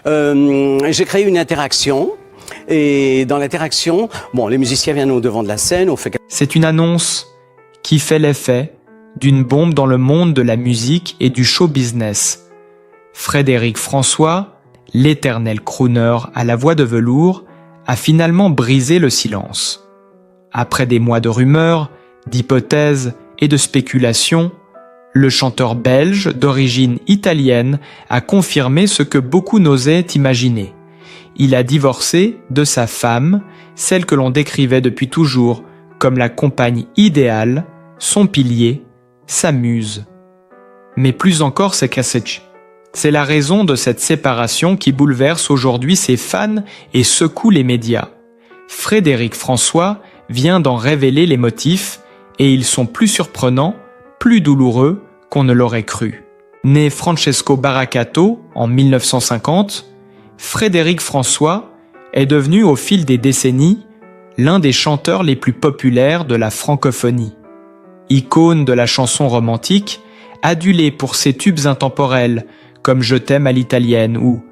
J'ai créé une interaction. Et dans l'interaction, les musiciens viennent au devant de la scène. C'est une annonce qui fait l'effet d'une bombe dans le monde de la musique et du show business. Frédéric François, l'éternel crooner à la voix de velours, a finalement brisé le silence. Après des mois de rumeurs, d'hypothèses et de spéculations, le chanteur belge d'origine italienne a confirmé ce que beaucoup n'osaient imaginer. Il a divorcé de sa femme, celle que l'on décrivait depuis toujours comme la compagne idéale, son pilier, sa muse. Mais plus encore, c'est Kasich. C'est la raison de cette séparation qui bouleverse aujourd'hui ses fans et secoue les médias. Frédéric François vient d'en révéler les motifs et ils sont plus surprenants, plus douloureux qu'on ne l'aurait cru. Né Francesco Baracato en 1950, Frédéric François est devenu au fil des décennies l'un des chanteurs les plus populaires de la francophonie. Icône de la chanson romantique, adulé pour ses tubes intemporels comme Je t'aime à l'italienne ou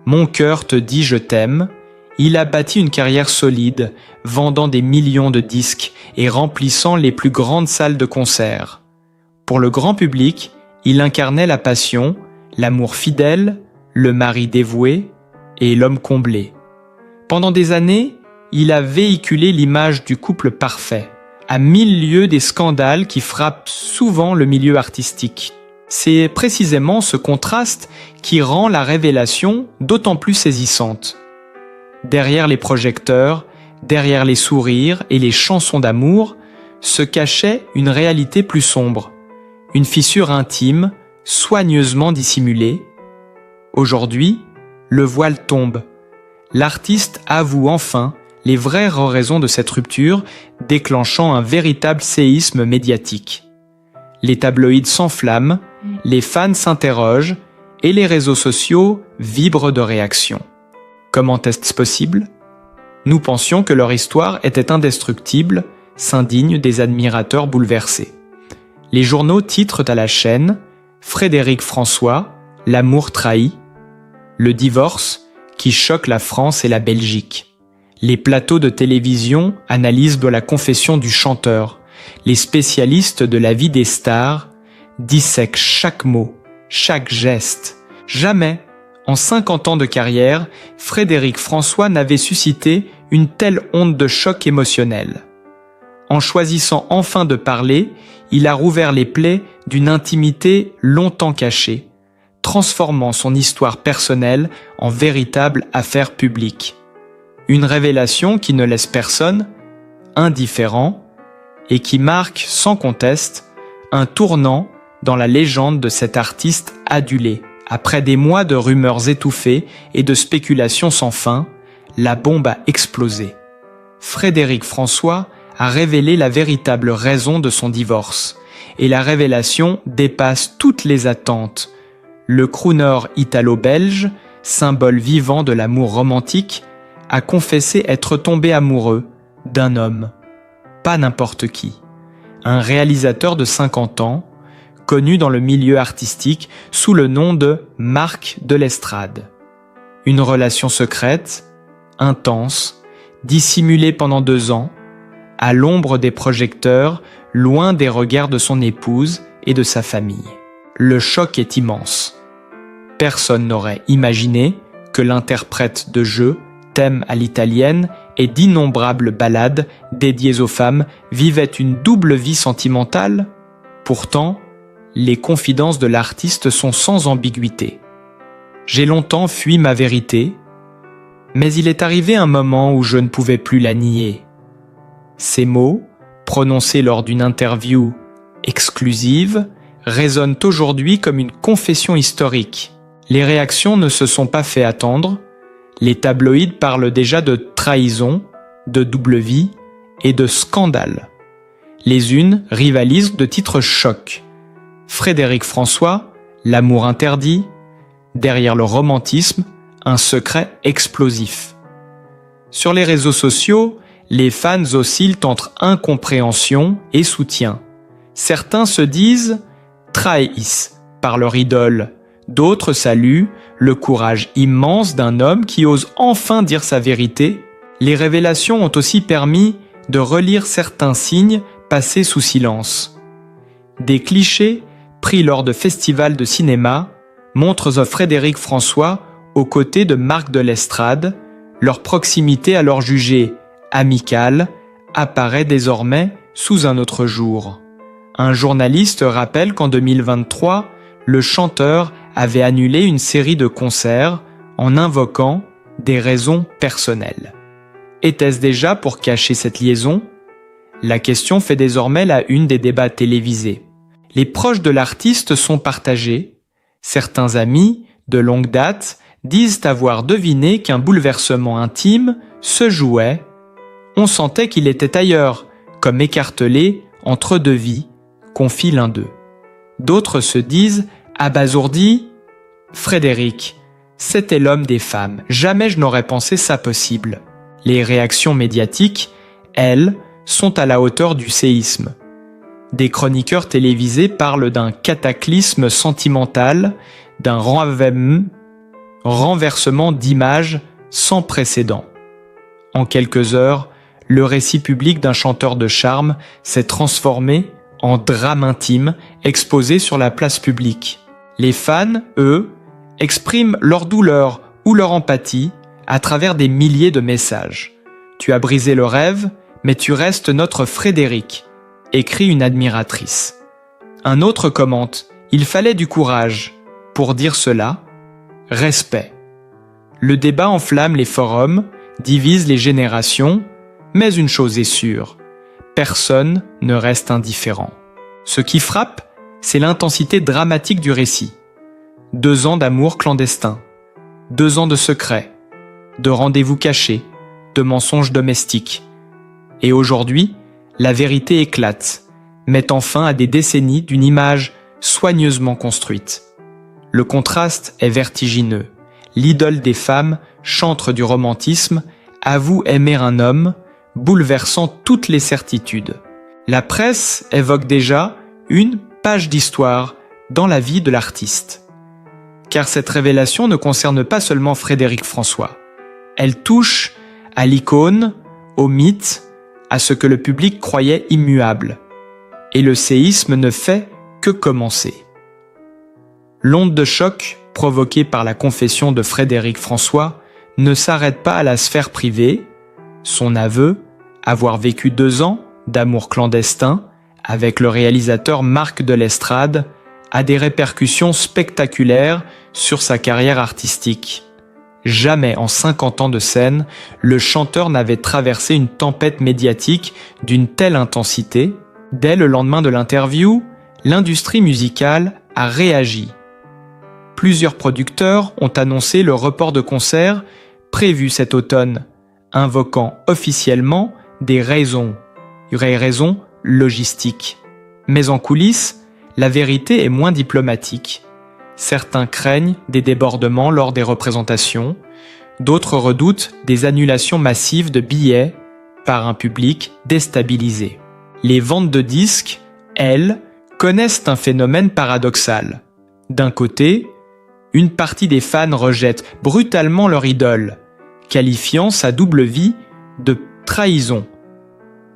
Mon cœur te dit je t'aime, il a bâti une carrière solide, vendant des millions de disques et remplissant les plus grandes salles de concert. Pour le grand public, il incarnait la passion, l'amour fidèle, le mari dévoué et l'homme comblé. Pendant des années, il a véhiculé l'image du couple parfait, à 1000 lieues des scandales qui frappent souvent le milieu artistique. C'est précisément ce contraste qui rend la révélation d'autant plus saisissante. Derrière les projecteurs, derrière les sourires et les chansons d'amour, se cachait une réalité plus sombre, une fissure intime, soigneusement dissimulée. Aujourd'hui, le voile tombe. L'artiste avoue enfin les vraies raisons de cette rupture, déclenchant un véritable séisme médiatique. Les tabloïds s'enflamment, les fans s'interrogent et les réseaux sociaux vibrent de réactions. Comment est-ce possible ? Nous pensions que leur histoire était indestructible, s'indigne des admirateurs bouleversés. Les journaux titrent à la chaîne « Frédéric François, l'amour trahi », le divorce qui choque la France et la Belgique. Les plateaux de télévision analysent de la confession du chanteur. Les spécialistes de la vie des stars dissèquent chaque mot, chaque geste. Jamais, en 50 ans de carrière, Frédéric François n'avait suscité une telle onde de choc émotionnel. En choisissant enfin de parler, il a rouvert les plaies d'une intimité longtemps cachée, transformant son histoire personnelle en véritable affaire publique. Une révélation qui ne laisse personne indifférent et qui marque, sans conteste, un tournant dans la légende de cet artiste adulé. Après des mois de rumeurs étouffées et de spéculations sans fin, la bombe a explosé. Frédéric François a révélé la véritable raison de son divorce, et la révélation dépasse toutes les attentes. Le crooner italo-belge, symbole vivant de l'amour romantique, a confessé être tombé amoureux d'un homme. Pas n'importe qui. Un réalisateur de 50 ans, connu dans le milieu artistique sous le nom de Marc de l'Estrade. Une relation secrète, intense, dissimulée pendant 2 ans, à l'ombre des projecteurs, loin des regards de son épouse et de sa famille. Le choc est immense. Personne n'aurait imaginé que l'interprète de Je t'aime à l'italienne et d'innombrables ballades dédiées aux femmes vivaient une double vie sentimentale. Pourtant, les confidences de l'artiste sont sans ambiguïté. J'ai longtemps fui ma vérité, mais il est arrivé un moment où je ne pouvais plus la nier. Ces mots, prononcés lors d'une interview exclusive, résonnent aujourd'hui comme une confession historique. Les réactions ne se sont pas fait attendre. Les tabloïds parlent déjà de trahison, de double vie et de scandale. Les unes rivalisent de titres chocs. Frédéric François, l'amour interdit, derrière le romantisme, un secret explosif. Sur les réseaux sociaux, les fans oscillent entre incompréhension et soutien. Certains se disent « trahis » par leur idole, D'autres saluent le courage immense d'un homme qui ose enfin dire sa vérité. Les révélations ont aussi permis de relire certains signes passés sous silence. Des clichés pris lors de festivals de cinéma montrent Frédéric François aux côtés de Marc de l'Estrade. Leur proximité, alors jugée amicale, apparaît désormais sous un autre jour. Un journaliste rappelle qu'en 2023, le chanteur avait annulé une série de concerts en invoquant des raisons personnelles. Était-ce déjà pour cacher cette liaison ? La question fait désormais la une des débats télévisés. Les proches de l'artiste sont partagés. Certains amis, de longue date, disent avoir deviné qu'un bouleversement intime se jouait. On sentait qu'il était ailleurs, comme écartelé entre deux vies, confie l'un d'eux. D'autres se disent abasourdis. Frédéric, c'était l'homme des femmes. Jamais je n'aurais pensé ça possible. Les réactions médiatiques, elles, sont à la hauteur du séisme. Des chroniqueurs télévisés parlent d'un cataclysme sentimental, d'un renversement d'images sans précédent. En quelques heures, le récit public d'un chanteur de charme s'est transformé en drame intime exposé sur la place publique. Les fans, eux, expriment leur douleur ou leur empathie à travers des milliers de messages. « Tu as brisé le rêve, mais tu restes notre Frédéric », écrit une admiratrice. Un autre commente « Il fallait du courage. Pour dire cela, respect ». Le débat enflamme les forums, divise les générations, mais une chose est sûre, personne ne reste indifférent. Ce qui frappe, c'est l'intensité dramatique du récit. 2 ans d'amour clandestin, 2 ans de secrets, de rendez-vous cachés, de mensonges domestiques. Et aujourd'hui, la vérité éclate, mettant fin à des décennies d'une image soigneusement construite. Le contraste est vertigineux. L'idole des femmes, chantre du romantisme, avoue aimer un homme, bouleversant toutes les certitudes. La presse évoque déjà une page d'histoire dans la vie de l'artiste. Car cette révélation ne concerne pas seulement Frédéric François. Elle touche à l'icône, au mythe, à ce que le public croyait immuable. Et le séisme ne fait que commencer. L'onde de choc provoquée par la confession de Frédéric François ne s'arrête pas à la sphère privée. Son aveu, avoir vécu 2 ans d'amour clandestin avec le réalisateur Marc de l'Estrade, a des répercussions spectaculaires sur sa carrière artistique. Jamais en 50 ans de scène, le chanteur n'avait traversé une tempête médiatique d'une telle intensité. Dès le lendemain de l'interview, l'industrie musicale a réagi. Plusieurs producteurs ont annoncé le report de concerts prévus cet automne, invoquant officiellement des raisons logistiques. Mais en coulisses, la vérité est moins diplomatique. Certains craignent des débordements lors des représentations, d'autres redoutent des annulations massives de billets par un public déstabilisé. Les ventes de disques, elles, connaissent un phénomène paradoxal. D'un côté, une partie des fans rejette brutalement leur idole, qualifiant sa double vie de trahison.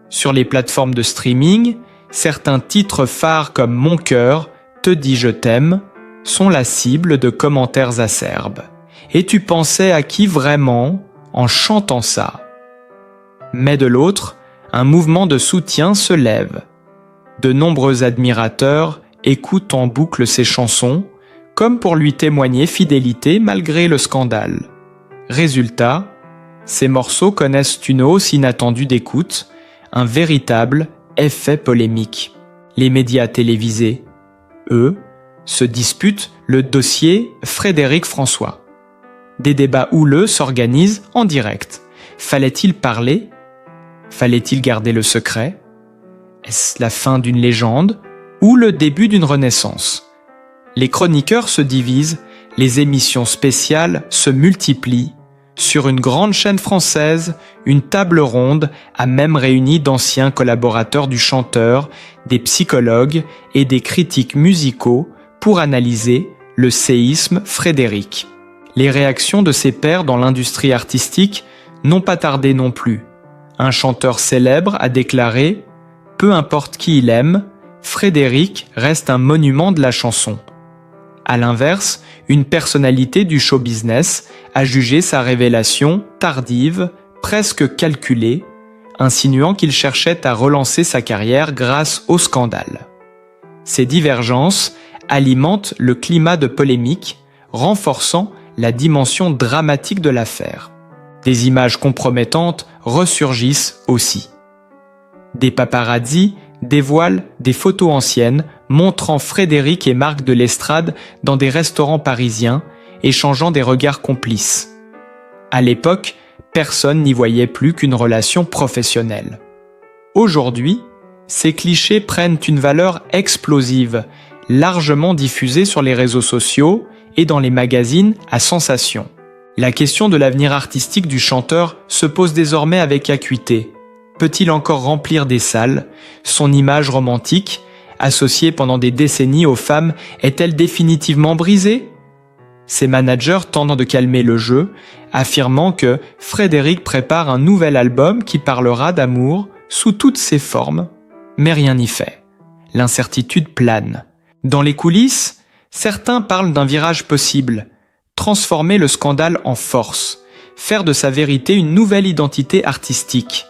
Sur les plateformes de streaming, certains titres phares comme Mon cœur, Te dis je t'aime sont la cible de commentaires acerbes. Et tu pensais à qui vraiment en chantant ça? Mais de l'autre, un mouvement de soutien se lève. De nombreux admirateurs écoutent en boucle ses chansons, comme pour lui témoigner fidélité malgré le scandale. Résultat, ces morceaux connaissent une hausse inattendue d'écoute, un véritable effet polémique. Les médias télévisés, eux, se disputent le dossier Frédéric François. Des débats houleux s'organisent en direct. Fallait-il parler? Fallait-il garder le secret? Est-ce la fin d'une légende ou le début d'une renaissance? Les chroniqueurs se divisent, les émissions spéciales se multiplient. Sur une grande chaîne française, une table ronde a même réuni d'anciens collaborateurs du chanteur, des psychologues et des critiques musicaux pour analyser le séisme Frédéric. Les réactions de ses pairs dans l'industrie artistique n'ont pas tardé non plus. Un chanteur célèbre a déclaré « Peu importe qui il aime, Frédéric reste un monument de la chanson ». À l'inverse, une personnalité du show business a jugé sa révélation tardive, presque calculée, insinuant qu'il cherchait à relancer sa carrière grâce au scandale. Ces divergences alimentent le climat de polémique, renforçant la dimension dramatique de l'affaire. Des images compromettantes ressurgissent aussi. Des paparazzis dévoilent des photos anciennes montrant Frédéric et Marc de l'Estrade dans des restaurants parisiens, échangeant des regards complices. À l'époque, personne n'y voyait plus qu'une relation professionnelle. Aujourd'hui, ces clichés prennent une valeur explosive, largement diffusée sur les réseaux sociaux et dans les magazines à sensation. La question de l'avenir artistique du chanteur se pose désormais avec acuité. Peut-il encore remplir des salles? Son image romantique, associée pendant des décennies aux femmes, est-elle définitivement brisée? Ses managers tentent de calmer le jeu, affirmant que Frédéric prépare un nouvel album qui parlera d'amour sous toutes ses formes, mais rien n'y fait. L'incertitude plane. Dans les coulisses, certains parlent d'un virage possible, transformer le scandale en force, faire de sa vérité une nouvelle identité artistique.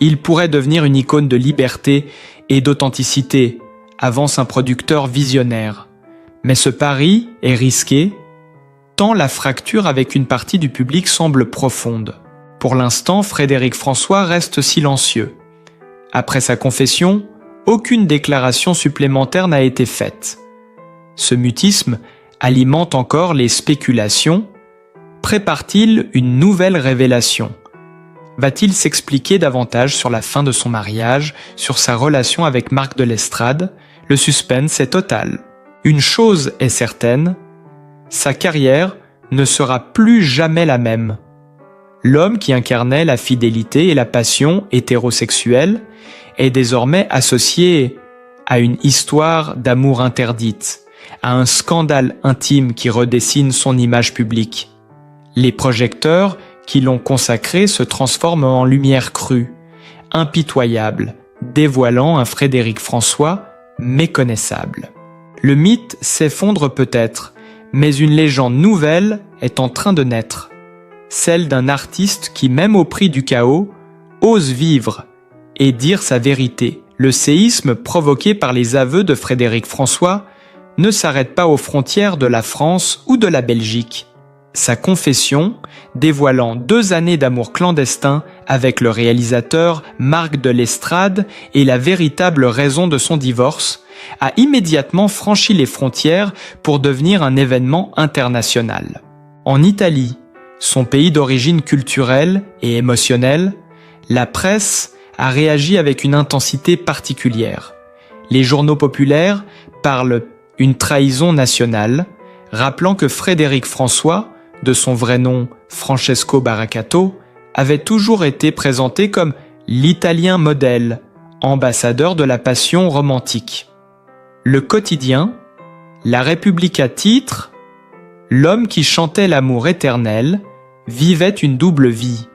Il pourrait devenir une icône de liberté et d'authenticité, avance un producteur visionnaire. Mais ce pari est risqué, tant la fracture avec une partie du public semble profonde. Pour l'instant, Frédéric François reste silencieux. Après sa confession, aucune déclaration supplémentaire n'a été faite. Ce mutisme alimente encore les spéculations. Prépare-t-il une nouvelle révélation? Va-t-il s'expliquer davantage sur la fin de son mariage, sur sa relation avec Marc de l'Estrade? Le suspense est total. Une chose est certaine, sa carrière ne sera plus jamais la même. L'homme qui incarnait la fidélité et la passion hétérosexuelle est désormais associé à une histoire d'amour interdite, à un scandale intime qui redessine son image publique. Les projecteurs qui l'ont consacré se transforment en lumière crue, impitoyable, dévoilant un Frédéric François méconnaissable. Le mythe s'effondre peut-être, mais une légende nouvelle est en train de naître. Celle d'un artiste qui, même au prix du chaos, ose vivre et dire sa vérité. Le séisme provoqué par les aveux de Frédéric François ne s'arrête pas aux frontières de la France ou de la Belgique. Sa confession, dévoilant 2 années d'amour clandestin avec le réalisateur Marc de l'Estrade et la véritable raison de son divorce, a immédiatement franchi les frontières pour devenir un événement international. En Italie, son pays d'origine culturelle et émotionnelle, la presse a réagi avec une intensité particulière. Les journaux populaires parlent une trahison nationale, rappelant que Frédéric François, de son vrai nom Francesco Baracato, avait toujours été présenté comme l'Italien modèle, ambassadeur de la passion romantique. Le quotidien, La Repubblica titre « L'homme qui chantait l'amour éternel vivait une double vie ».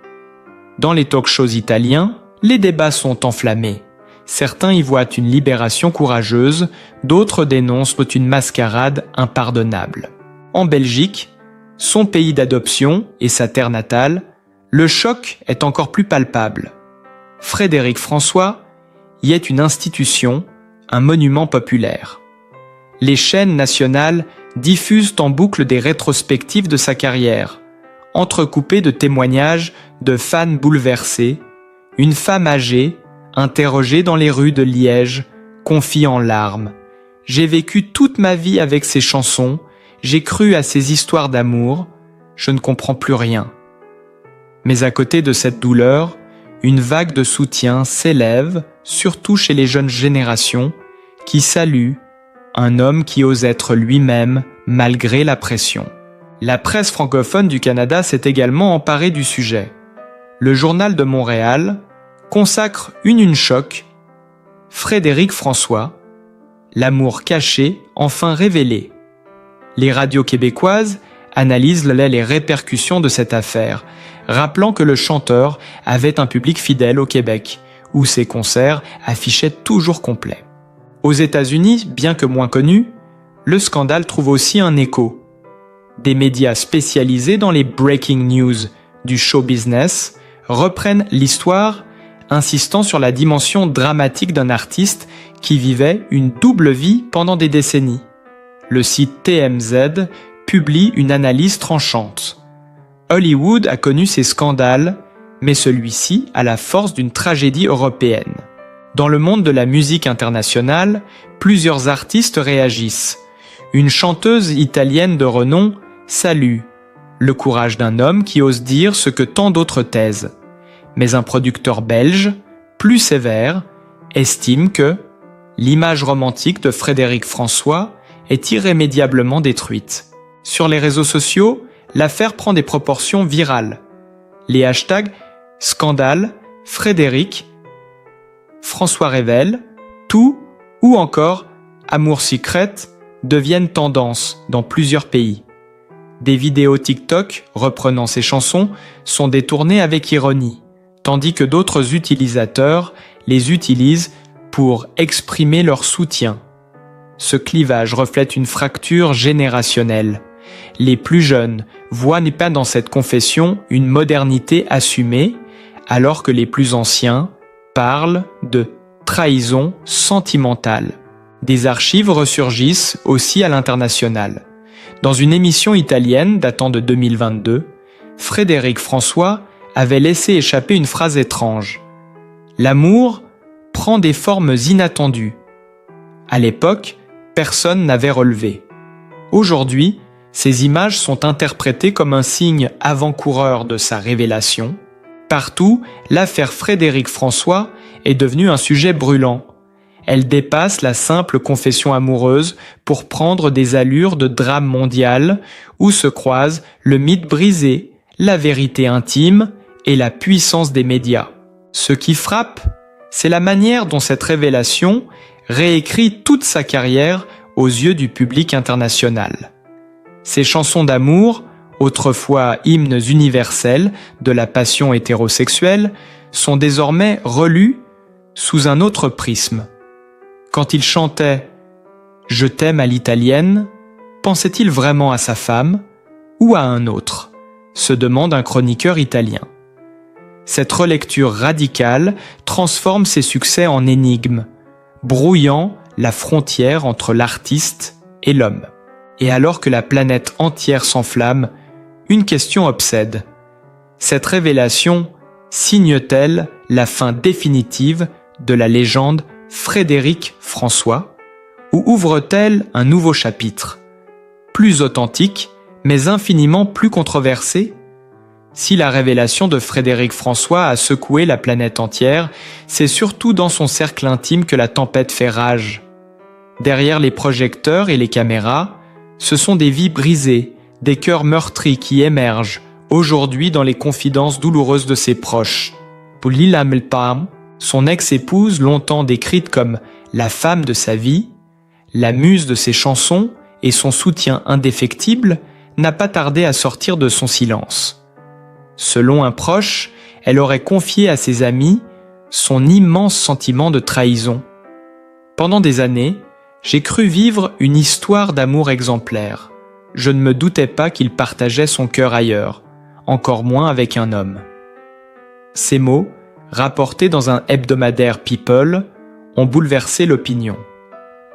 Dans les talk-shows italiens, les débats sont enflammés. Certains y voient une libération courageuse, d'autres dénoncent une mascarade impardonnable. En Belgique, son pays d'adoption et sa terre natale, le choc est encore plus palpable. Frédéric François y est une institution, un monument populaire. Les chaînes nationales diffusent en boucle des rétrospectives de sa carrière, entrecoupées de témoignages de fans bouleversés, une femme âgée, interrogée dans les rues de Liège, confie en larmes « J'ai vécu toute ma vie avec ces chansons, j'ai cru à ces histoires d'amour, je ne comprends plus rien. » Mais à côté de cette douleur, une vague de soutien s'élève, surtout chez les jeunes générations, qui saluent un homme qui ose être lui-même malgré la pression. La presse francophone du Canada s'est également emparée du sujet. Le Journal de Montréal consacre une choc, Frédéric François, l'amour caché enfin révélé. Les radios québécoises analysent les répercussions de cette affaire, rappelant que le chanteur avait un public fidèle au Québec, où ses concerts affichaient toujours complets. Aux États-Unis, bien que moins connu, le scandale trouve aussi un écho. Des médias spécialisés dans les breaking news du show business reprennent l'histoire, insistant sur la dimension dramatique d'un artiste qui vivait une double vie pendant des décennies. Le site TMZ publie une analyse tranchante. Hollywood a connu ces scandales, mais celui-ci a la force d'une tragédie européenne. Dans le monde de la musique internationale, plusieurs artistes réagissent. Une chanteuse italienne de renom salue le courage d'un homme qui ose dire ce que tant d'autres taisent. Mais un producteur belge, plus sévère, estime que l'image romantique de Frédéric François est irrémédiablement détruite. Sur les réseaux sociaux, l'affaire prend des proportions virales. Les hashtags « scandale »,« Frédéric »,« François révèle »,« tout » ou encore « amour secret » deviennent tendance dans plusieurs pays. Des vidéos TikTok reprenant ces chansons sont détournées avec ironie, tandis que d'autres utilisateurs les utilisent pour exprimer leur soutien. Ce clivage reflète une fracture générationnelle. Les plus jeunes voient pas dans cette confession une modernité assumée, alors que les plus anciens parlent de trahison sentimentale. Des archives ressurgissent aussi à l'international. Dans une émission italienne datant de 2022, Frédéric François avait laissé échapper une phrase étrange. « L'amour prend des formes inattendues. » À l'époque, personne n'avait relevé. Aujourd'hui, ces images sont interprétées comme un signe avant-coureur de sa révélation. Partout, l'affaire Frédéric François est devenue un sujet brûlant. Elle dépasse la simple confession amoureuse pour prendre des allures de drame mondial où se croisent le mythe brisé, la vérité intime et la puissance des médias. Ce qui frappe, c'est la manière dont cette révélation réécrit toute sa carrière aux yeux du public international. Ces chansons d'amour, autrefois hymnes universels de la passion hétérosexuelle, sont désormais relues sous un autre prisme. Quand il chantait « Je t'aime » à l'italienne, pensait-il vraiment à sa femme ou à un autre, se demande un chroniqueur italien. Cette relecture radicale transforme ses succès en énigmes, brouillant la frontière entre l'artiste et l'homme. Et alors que la planète entière s'enflamme, une question obsède. Cette révélation signe-t-elle la fin définitive de la légende Frédéric François, ou ouvre-t-elle un nouveau chapitre, plus authentique, mais infiniment plus controversé? Si la révélation de Frédéric François a secoué la planète entière, c'est surtout dans son cercle intime que la tempête fait rage. Derrière les projecteurs et les caméras, ce sont des vies brisées, des cœurs meurtris qui émergent, aujourd'hui dans les confidences douloureuses de ses proches. Pour Lila Melpam, son ex-épouse, longtemps décrite comme la femme de sa vie, la muse de ses chansons et son soutien indéfectible, n'a pas tardé à sortir de son silence. Selon un proche, elle aurait confié à ses amis son immense sentiment de trahison. Pendant des années, j'ai cru vivre une histoire d'amour exemplaire. Je ne me doutais pas qu'il partageait son cœur ailleurs, encore moins avec un homme. Ces mots, rapportés dans un hebdomadaire People, ont bouleversé l'opinion.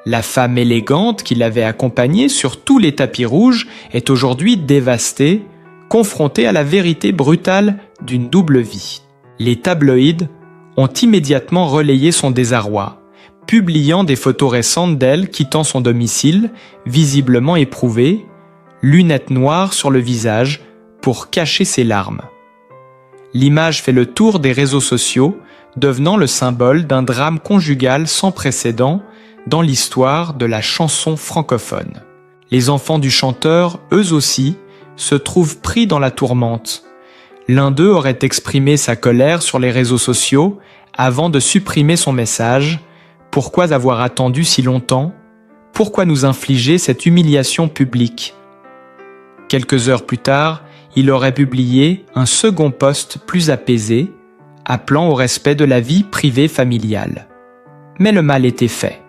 La femme élégante qui l'avait accompagnée sur tous les tapis rouges est aujourd'hui dévastée, confrontée à la vérité brutale d'une double vie. Les tabloïds ont immédiatement relayé son désarroi, publiant des photos récentes d'elle quittant son domicile, visiblement éprouvée, lunettes noires sur le visage pour cacher ses larmes. L'image fait le tour des réseaux sociaux, devenant le symbole d'un drame conjugal sans précédent dans l'histoire de la chanson francophone. Les enfants du chanteur, eux aussi, se trouvent pris dans la tourmente. L'un d'eux aurait exprimé sa colère sur les réseaux sociaux avant de supprimer son message. Pourquoi avoir attendu si longtemps? pourquoi nous infliger cette humiliation publique ? Quelques heures plus tard, il aurait publié un second post plus apaisé, appelant au respect de la vie privée familiale. Mais le mal était fait.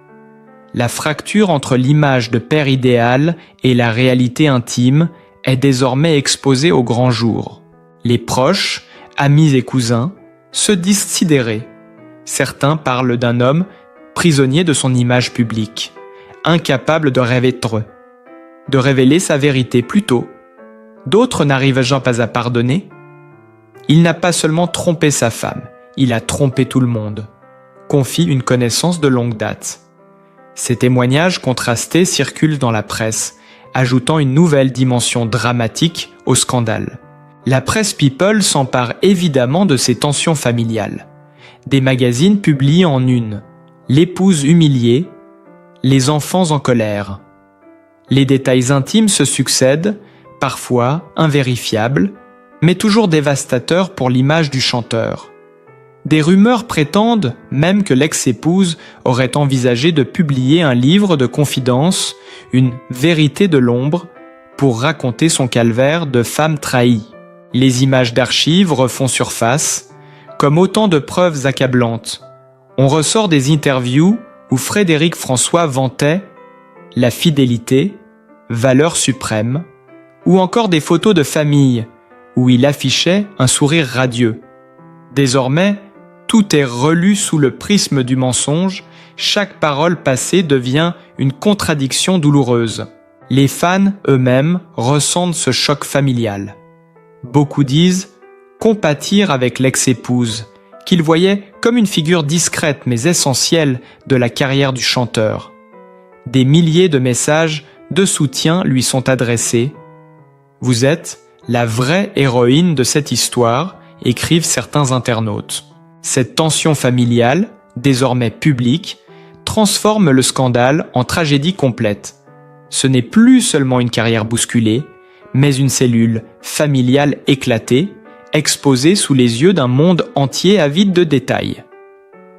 La fracture entre l'image de père idéal et la réalité intime est désormais exposée au grand jour. Les proches, amis et cousins, se disent sidérés. Certains parlent d'un homme prisonnier de son image publique, incapable de révéler sa vérité plus tôt. D'autres n'arrivent pas à pardonner. Il n'a pas seulement trompé sa femme, il a trompé tout le monde, confie une connaissance de longue date. Ces témoignages contrastés circulent dans la presse, ajoutant une nouvelle dimension dramatique au scandale. La presse People s'empare évidemment de ces tensions familiales. Des magazines publient en une « L'épouse humiliée »,« Les enfants en colère ». Les détails intimes se succèdent, parfois invérifiables, mais toujours dévastateurs pour l'image du chanteur. Des rumeurs prétendent même que l'ex-épouse aurait envisagé de publier un livre de confidences, une vérité de l'ombre, pour raconter son calvaire de femme trahie. Les images d'archives refont surface, comme autant de preuves accablantes. On ressort des interviews où Frédéric François vantait la fidélité, valeur suprême, ou encore des photos de famille où il affichait un sourire radieux. Désormais, tout est relu sous le prisme du mensonge, chaque parole passée devient une contradiction douloureuse. Les fans eux-mêmes ressentent ce choc familial. Beaucoup disent compatir avec l'ex-épouse, qu'ils voyaient comme une figure discrète mais essentielle de la carrière du chanteur. Des milliers de messages de soutien lui sont adressés. « Vous êtes la vraie héroïne de cette histoire », écrivent certains internautes. Cette tension familiale, désormais publique, transforme le scandale en tragédie complète. Ce n'est plus seulement une carrière bousculée, mais une cellule familiale éclatée, exposée sous les yeux d'un monde entier avide de détails.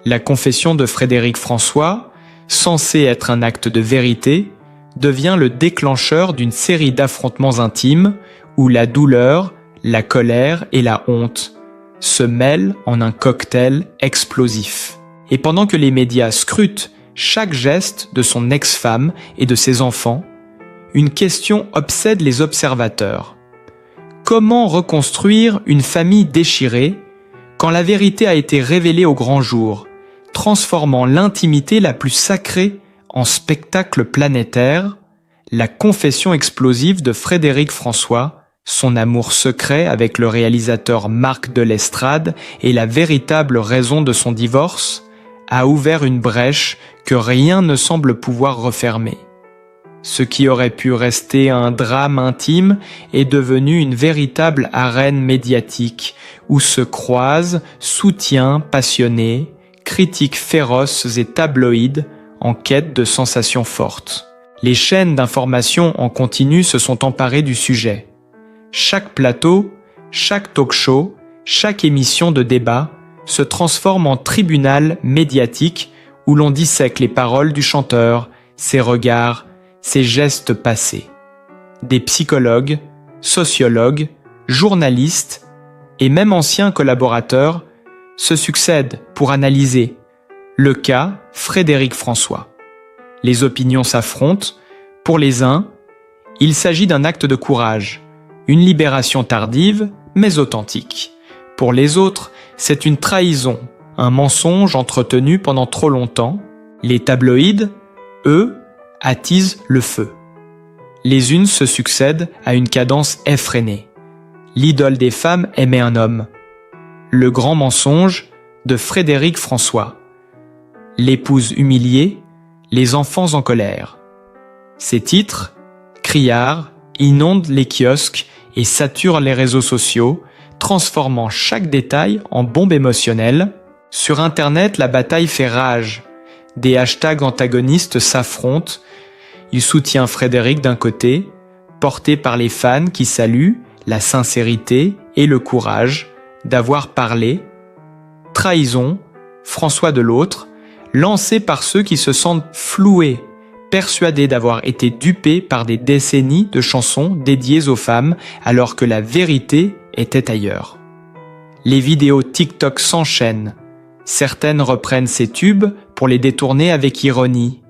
La confession de Frédéric François, censée être un acte de vérité, devient le déclencheur d'une série d'affrontements intimes où la douleur, la colère et la honte se mêlent en un cocktail explosif. Et pendant que les médias scrutent chaque geste de son ex-femme et de ses enfants, une question obsède les observateurs. Comment reconstruire une famille déchirée quand la vérité a été révélée au grand jour, transformant l'intimité la plus sacrée en spectacle planétaire, la confession explosive de Frédéric François, son amour secret avec le réalisateur Marc de l'Estrade et la véritable raison de son divorce, a ouvert une brèche que rien ne semble pouvoir refermer. Ce qui aurait pu rester un drame intime est devenu une véritable arène médiatique où se croisent soutiens passionnés, critiques féroces et tabloïds en quête de sensations fortes. Les chaînes d'information en continu se sont emparées du sujet. Chaque plateau, chaque talk-show, chaque émission de débat se transforme en tribunal médiatique où l'on dissèque les paroles du chanteur, ses regards, ses gestes passés. Des psychologues, sociologues, journalistes et même anciens collaborateurs se succèdent pour analyser le cas Frédéric François. Les opinions s'affrontent. Pour les uns, il s'agit d'un acte de courage, une libération tardive mais authentique. Pour les autres, c'est une trahison, un mensonge entretenu pendant trop longtemps. Les tabloïds, eux, attisent le feu. Les unes se succèdent à une cadence effrénée. L'idole des femmes aimait un homme. Le grand mensonge de Frédéric François. L'épouse humiliée, les enfants en colère. Ces titres, criards, inondent les kiosques et saturent les réseaux sociaux, transformant chaque détail en bombe émotionnelle. Sur Internet, la bataille fait rage. Des hashtags antagonistes s'affrontent. Il soutient Frédéric d'un côté, porté par les fans qui saluent la sincérité et le courage d'avoir parlé. Trahison, François de l'autre, lancé par ceux qui se sentent floués persuadé d'avoir été dupé par des décennies de chansons dédiées aux femmes alors que la vérité était ailleurs. Les vidéos TikTok s'enchaînent. Certaines reprennent ces tubes pour les détourner avec ironie.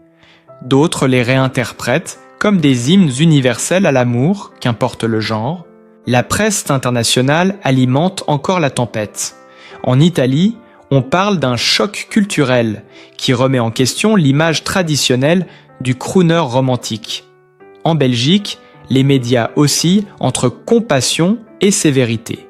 D'autres les réinterprètent comme des hymnes universels à l'amour, qu'importe le genre. La presse internationale alimente encore la tempête. En Italie, on parle d'un choc culturel qui remet en question l'image traditionnelle du crooner romantique. En Belgique, les médias oscillent entre compassion et sévérité.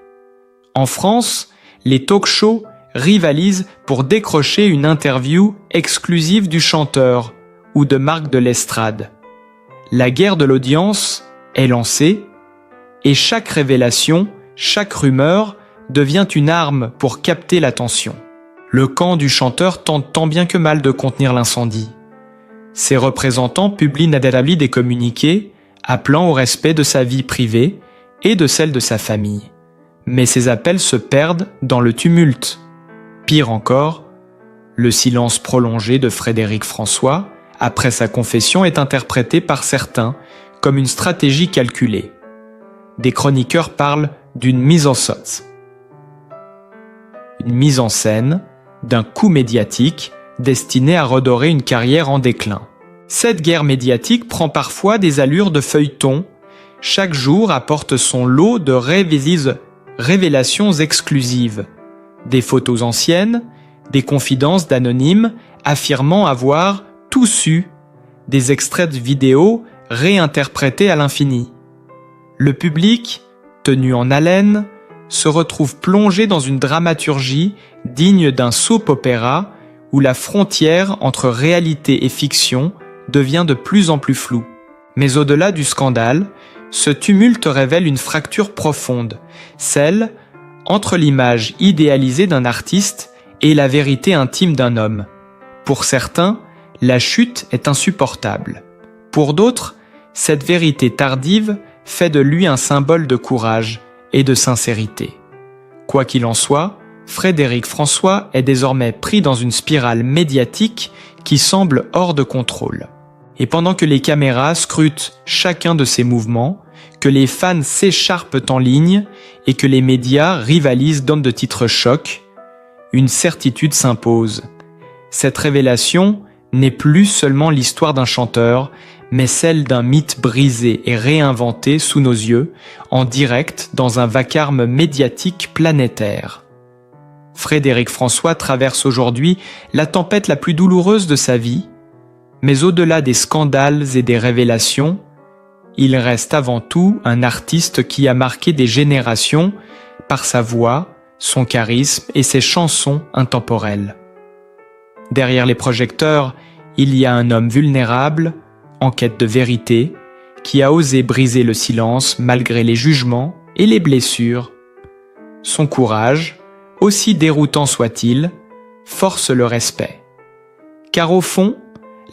En France, les talk-shows rivalisent pour décrocher une interview exclusive du chanteur ou de Marc de l'Estrade. La guerre de l'audience est lancée et chaque révélation, chaque rumeur devient une arme pour capter l'attention. Le camp du chanteur tente tant bien que mal de contenir l'incendie. Ses représentants publient inadvertiblement des communiqués appelant au respect de sa vie privée et de celle de sa famille. Mais ces appels se perdent dans le tumulte. Pire encore, le silence prolongé de Frédéric François après sa confession est interprété par certains comme une stratégie calculée. Des chroniqueurs parlent d'une mise en scène. Une mise en scène d'un coup médiatique destiné à redorer une carrière en déclin. Cette guerre médiatique prend parfois des allures de feuilleton. Chaque jour apporte son lot de révélations exclusives. Des photos anciennes, des confidences d'anonymes affirmant avoir tout su, des extraits de vidéos réinterprétés à l'infini. Le public, tenu en haleine, se retrouve plongé dans une dramaturgie digne d'un soap-opéra où la frontière entre réalité et fiction devient de plus en plus floue. Mais au-delà du scandale, ce tumulte révèle une fracture profonde, celle entre l'image idéalisée d'un artiste et la vérité intime d'un homme. Pour certains, la chute est insupportable. Pour d'autres, cette vérité tardive fait de lui un symbole de courage et de sincérité. Quoi qu'il en soit, Frédéric François est désormais pris dans une spirale médiatique qui semble hors de contrôle. Et pendant que les caméras scrutent chacun de ses mouvements, que les fans s'écharpent en ligne et que les médias rivalisent d'hommes de titre choc, une certitude s'impose. Cette révélation n'est plus seulement l'histoire d'un chanteur, mais celle d'un mythe brisé et réinventé sous nos yeux, en direct dans un vacarme médiatique planétaire. Frédéric François traverse aujourd'hui la tempête la plus douloureuse de sa vie, mais au-delà des scandales et des révélations, il reste avant tout un artiste qui a marqué des générations par sa voix, son charisme et ses chansons intemporelles. Derrière les projecteurs, il y a un homme vulnérable, en quête de vérité, qui a osé briser le silence malgré les jugements et les blessures. Son courage, aussi déroutant soit-il, force le respect. Car au fond,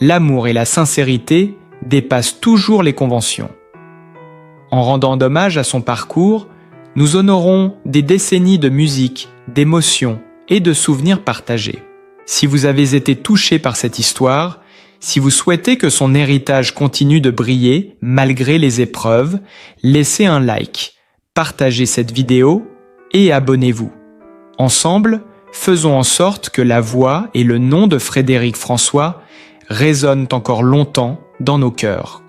l'amour et la sincérité dépassent toujours les conventions. En rendant hommage à son parcours, nous honorons des décennies de musique, d'émotions et de souvenirs partagés. Si vous avez été touché par cette histoire, si vous souhaitez que son héritage continue de briller malgré les épreuves, laissez un like, partagez cette vidéo et abonnez-vous. Ensemble, faisons en sorte que la voix et le nom de Frédéric François résonnent encore longtemps dans nos cœurs.